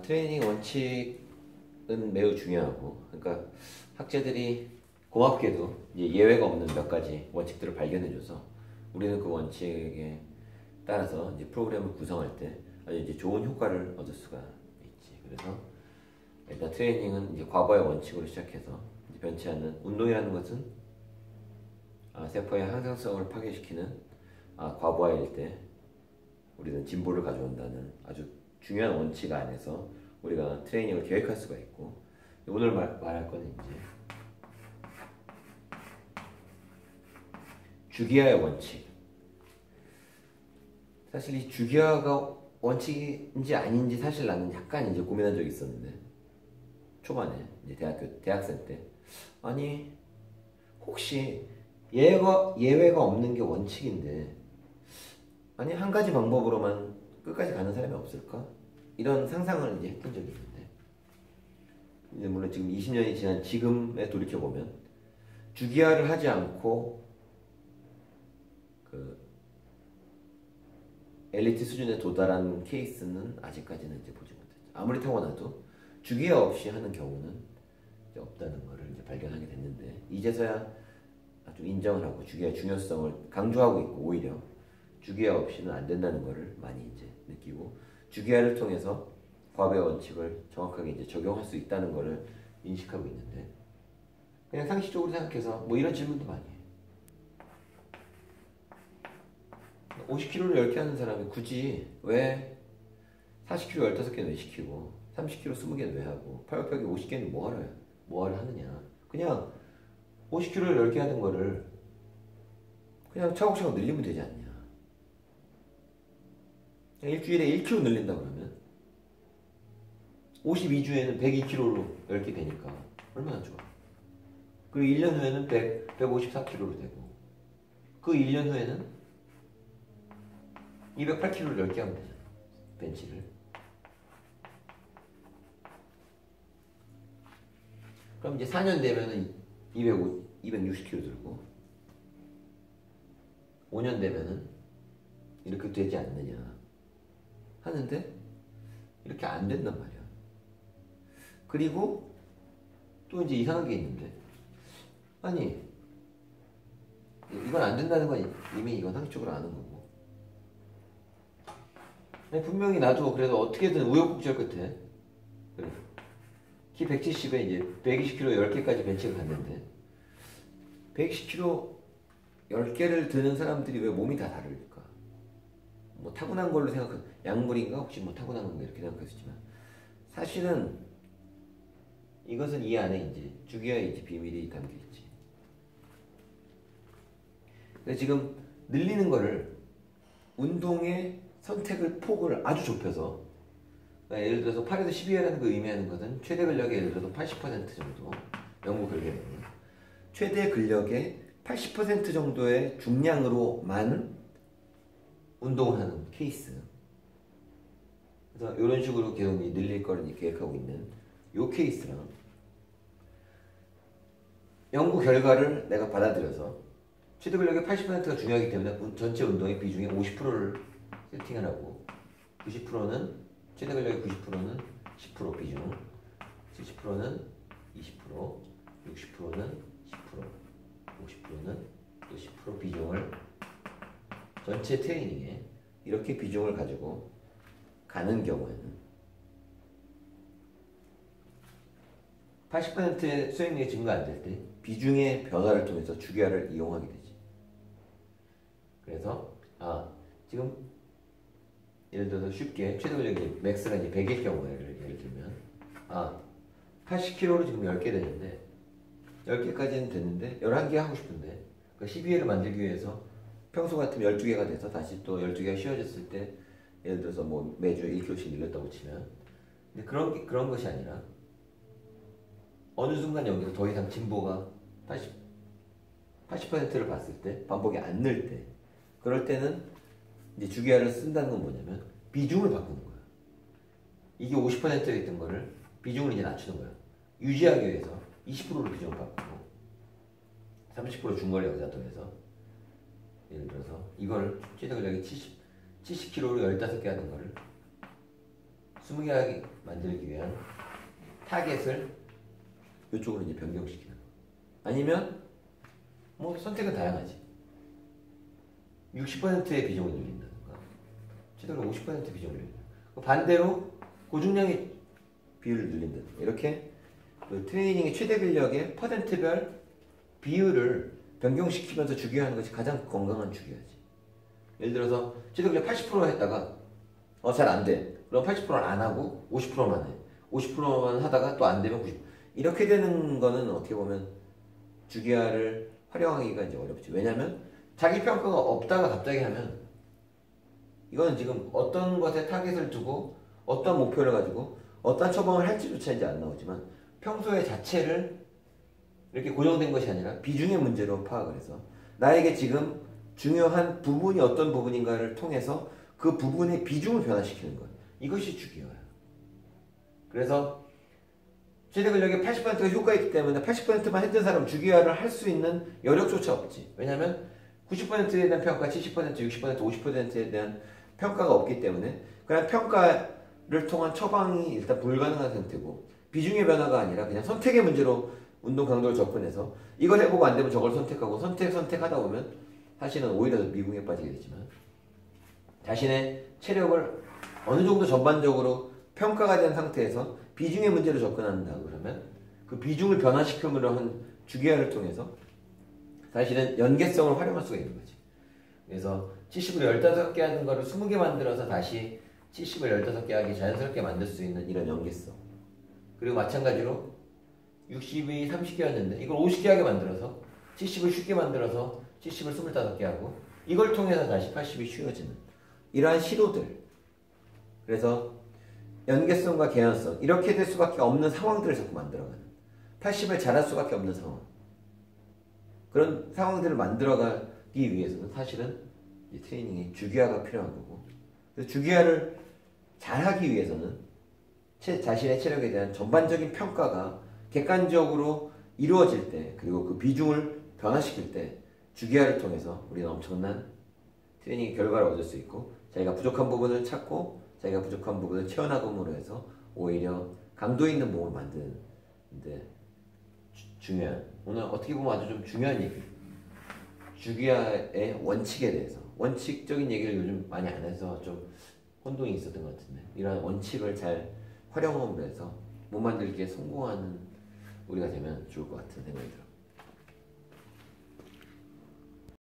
트레이닝 원칙은 매우 중요하고, 그러니까 학자들이 고맙게도 이제 예외가 없는 몇 가지 원칙들을 발견해줘서 우리는 그 원칙에 따라서 이제 프로그램을 구성할 때 아주 이제 좋은 효과를 얻을 수가 있지. 그래서 일단 트레이닝은 이제 과거의 원칙으로 시작해서 이제 변치 않는 운동이라는 것은 세포의 항상성을 파괴시키는 과부하일 때 우리는 진보를 가져온다는 아주 중요한 원칙 안에서 우리가 트레이닝을 계획할 수가 있고, 오늘 말할 거는 이제 주기화의 원칙. 사실 이 주기화가 원칙인지 아닌지 사실 나는 약간 이제 고민한 적이 있었는데, 초반에 이제 대학생 때 아니 혹시 예외가 없는 게 원칙인데 아니 한 가지 방법으로만 끝까지 가는 사람이 없을까? 이런 상상을 이제 했던 적이 있는데, 이제 물론 지금 20년이 지난 지금에 돌이켜 보면 주기화를 하지 않고 그 엘리트 수준에 도달한 케이스는 아직까지는 이제 보지 못했죠. 아무리 타고나도 주기화 없이 하는 경우는 이제 없다는 것을 이제 발견하게 됐는데, 이제서야 좀 인정을 하고 주기화 중요성을 강조하고 있고, 오히려 주기화 없이는 안 된다는 것을 많이 이제 느끼고, 주기화를 통해서 과거의 원칙을 정확하게 이제 적용할 수 있다는 것을 인식하고 있는데, 그냥 상식적으로 생각해서 뭐 이런 질문도 많이 해요. 50kg를 10개 하는 사람이 굳이 왜 40kg 15개는 왜 시키고 30kg 20개는 왜 하고 팔굽혀펴기 50개는 뭐하러 하느냐. 그냥 50kg를 10개 하는 거를 그냥 차곡차곡 늘리면 되지 않냐. 일주일에 1kg 늘린다 그러면 52주에는 102kg로 10개 되니까 얼마나 좋아. 그리고 1년 후에는 154kg로 되고, 그 1년 후에는 208kg를 10개 하면 되잖아, 벤치를. 그럼 이제 4년 되면은 260kg 들고, 5년 되면은 이렇게 되지 않느냐 하는데 이렇게 안 된단 말이야. 그리고 또 이제 이상한 게 있는데, 아니 이건 안 된다는 건 이미 이건 상식적으로 아는 거고, 분명히 나도 그래도 어떻게든 우여곡절 끝에 그래, 키 170에 이제 120kg 10개까지 벤치를 갔는데, 120kg 10개를 드는 사람들이 왜 몸이 다 다를까? 뭐 타고난 걸로 약물인가? 혹시 뭐 타고난 건가? 이렇게 생각할 수 있지만, 사실은 이것은 이 안에 이제 주기화의 이제 비밀이 담겨 있지. 근데 지금 늘리는 거를 운동의 선택을 폭을 아주 좁혀서, 그러니까 예를 들어서 8에서 12회라는 거 의미하는 것은 최대 근력의 예를 들어서 80% 정도, 연구 결과에 최대 근력의 80% 정도의 중량으로만 운동을 하는 케이스. 그래서 이런 식으로 계속 늘릴 거를 계획하고 있는 이 케이스랑, 연구 결과를 내가 받아들여서 최대 근력의 80%가 중요하기 때문에 전체 운동의 비중의 50%를 세팅을 하고, 90%는 최대 근력의 90%는 10% 비중, 70%는 20%, 60%는 10%, 50%는 또 10% 비중을 전체 트레이닝에 이렇게 비중을 가지고 가는 경우에는 80%의 수행력이 증가 안 될 때 비중의 변화를 통해서 주기화를 이용하게 되지. 그래서 지금 예를 들어서 쉽게 최대 근력이 맥스가 이제 100일 경우에 예를 들면 80kg로 지금 10개 되는데 10개까지는 됐는데 11개 하고 싶은데, 그 12회를 만들기 위해서 평소 같으면 12개가 돼서 다시 또 12개가 쉬어졌을 때 예를 들어서 뭐 매주 1kg씩 늘렸다고 치면, 근데 그런 것이 아니라 어느 순간 여기서 더 이상 진보가 80%를 봤을 때 반복이 안 늘 때, 그럴 때는 이제 주기화를 쓴다는 건 뭐냐면 비중을 바꾸는 거야. 이게 50%였던 거를 비중을 이제 낮추는 거야. 유지하기 위해서 20%로 비중을 바꾸고 30% 중거리 여자동에서 예를 들어서 이걸 최대 근력이 70kg로 15개 하는 거를 20개 만들기 위한 타겟을 이쪽으로 이제 변경시키는 거. 아니면 뭐 선택은 다양하지. 60%의 비중을 늘린다든가 최대로 50% 비중을 늘린다. 반대로 고중량의 비율을 늘린다든가 이렇게 그 트레이닝의 최대 근력의 퍼센트별 비율을 변경시키면서 주기화하는 것이 가장 건강한 주기화지. 예를 들어서 최대 근력 80% 했다가 잘 안 돼. 그럼 80%를 안 하고 50%만 해. 50%만 하다가 또 안 되면 90%. 이렇게 되는 거는 어떻게 보면 주기화를 활용하기가 이제 어렵지. 왜냐면 자기 평가가 없다가 갑자기 하면 이거는 지금 어떤 것에 타겟을 두고 어떤 목표를 가지고 어떤 처방을 할지조차 이제 안 나오지만 평소에 자체를 이렇게 고정된 것이 아니라 비중의 문제로 파악을 해서 나에게 지금 중요한 부분이 어떤 부분인가를 통해서 그 부분의 비중을 변화시키는 것. 이것이 주기화야. 그래서 최대 근력의 80%가 효과가 있기 때문에 80%만 했던 사람은 주기화를 할 수 있는 여력조차 없지. 왜냐하면 90%에 대한 평가, 70%, 60%, 50%에 대한 평가가 없기 때문에 그냥 평가를 통한 처방이 일단 불가능한 상태고 비중의 변화가 아니라 그냥 선택의 문제로 운동 강도를 접근해서 이걸 해보고 안 되면 저걸 선택하고 선택하다 보면 사실은 오히려 더 미궁에 빠지게 되지만 자신의 체력을 어느 정도 전반적으로 평가가 된 상태에서 비중의 문제로 접근한다 그러면 그 비중을 변화시킴으로 한 주기화를 통해서 사실은 연계성을 활용할 수가 있는 거지. 그래서 70을 15개 하는 거를 20개 만들어서 다시 70을 15개 하기 자연스럽게 만들 수 있는 이런 연계성. 그리고 마찬가지로 60이 30개였는데 이걸 50개 하게 만들어서 70을 쉽게 만들어서 70을 25개 하고 이걸 통해서 다시 80이 쉬워지는 이러한 시도들. 그래서 연계성과 개연성 이렇게 될 수밖에 없는 상황들을 자꾸 만들어가는 80을 잘할 수밖에 없는 상황. 그런 상황들을 만들어가기 위해서는 사실은 이 트레이닝의 주기화가 필요한 거고 그래서 주기화를 잘하기 위해서는 자신의 체력에 대한 전반적인 평가가 객관적으로 이루어질 때 그리고 그 비중을 변화시킬 때 주기화를 통해서 우리는 엄청난 트레이닝 결과를 얻을 수 있고 자기가 부족한 부분을 찾고 자기가 부족한 부분을 채워나감으로 해서 오히려 강도 있는 몸을 만드는데 중요한 오늘 어떻게 보면 아주 좀 중요한 얘기 주기화의 원칙에 대해서 원칙적인 얘기를 요즘 많이 안 해서 좀 혼동이 있었던 것 같은데 이러한 원칙을 잘 활용함으로 해서 몸 만들기에 성공하는 우리가 되면 좋을 것 같은 생각이 들어요.